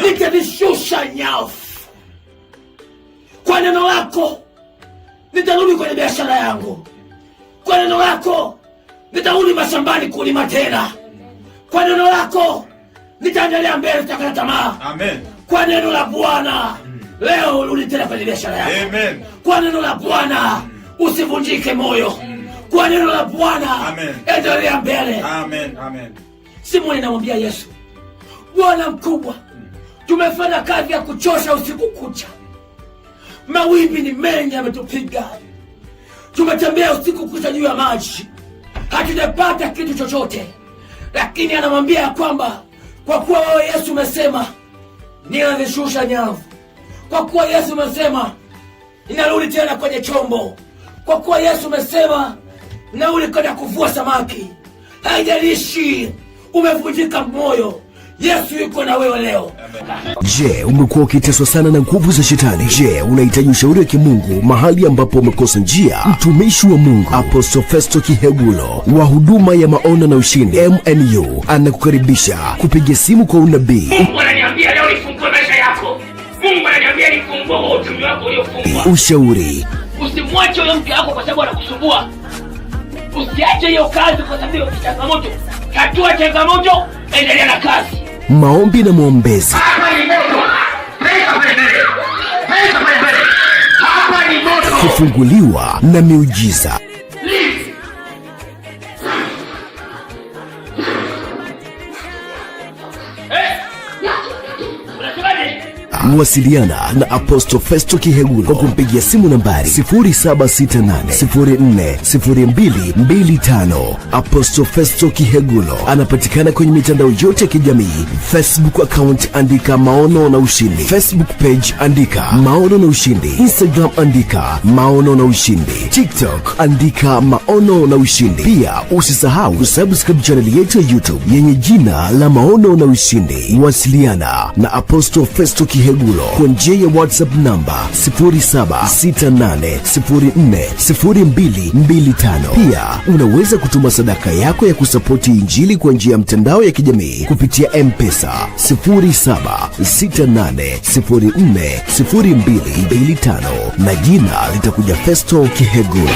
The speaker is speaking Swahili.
Nitazishusha nyavu. Kwa neno lako nitarudi kwenye biashara yangu. Kwa neno lako nitarudi mashambani kulima tena. Kwa neno lako nitaendelea mbele, sitakata tamaa. Amen. Kwa neno la Bwana leo urudi tena kwenye biashara yako. Amen. Kwa neno la Bwana usivunjike moyo. Kwa neno la Bwana endelea mbele. Amen. Amen. Simoni anamwambia Yesu, Bwana mkubwa, tumefanya kazi ya kuchosha usiku kucha. Mawimbi ni mengi yametupiga. Tumetembea usiku kucha juu ya maji. Hatujapata kitu chochote. Lakini anamwambia kwamba kwa kuwa wewe Yesu umesema ninazishusha nyavu. Kwa kuwa Yesu umesema ninarudi tena kwenye chombo. Kwa kuwa Yesu umesema ninarudi kwenda kuvua samaki. Haijalishi umevunjika moyo, Yesu yuko na wewe leo. Je, umekuwa ukiteswa sana na nguvu za shetani? Je, unahitaji ushauri wa kimungu mahali ambapo umekosa njia? Mtumishi wa Mungu Apostle Festo Kihegulo wa huduma ya maono na ushindi MNU anakukaribisha kupiga simu kwa unabii. Mungu ananiambia leo nifungue maisha yako. Mungu ananiambia nifungue uchumi wako uliofungwa. Ushauri. Usimwache huyo mke wako kwa sababu anakusumbua. Usiache hiyo kazi kwa sababu ya changamoto. Tatua changamoto, endelea na kazi. Maombi na maombezi. Kufunguliwa na miujiza. Wasiliana na Apostle Festo Kihegulo kwa kumpigia simu nambari 0768040225. Apostle Festo Kihegulo anapatikana kwenye mitandao yote ya kijamii. Facebook account andika Maono na Ushindi, Facebook page andika Maono na Ushindi, Instagram andika Maono na Ushindi, TikTok andika Maono na Ushindi. Pia usisahau kusubscribe channel yetu ya YouTube yenye jina la Maono na Ushindi. Wasiliana na Apostle Festo Kihegulo kwa njia ya WhatsApp namba 0768040225. Pia unaweza kutuma sadaka yako ya kusapoti Injili kwa njia ya mtandao ya kijamii kupitia M-Pesa 0768040225 na jina litakuja Festo Kihegulo.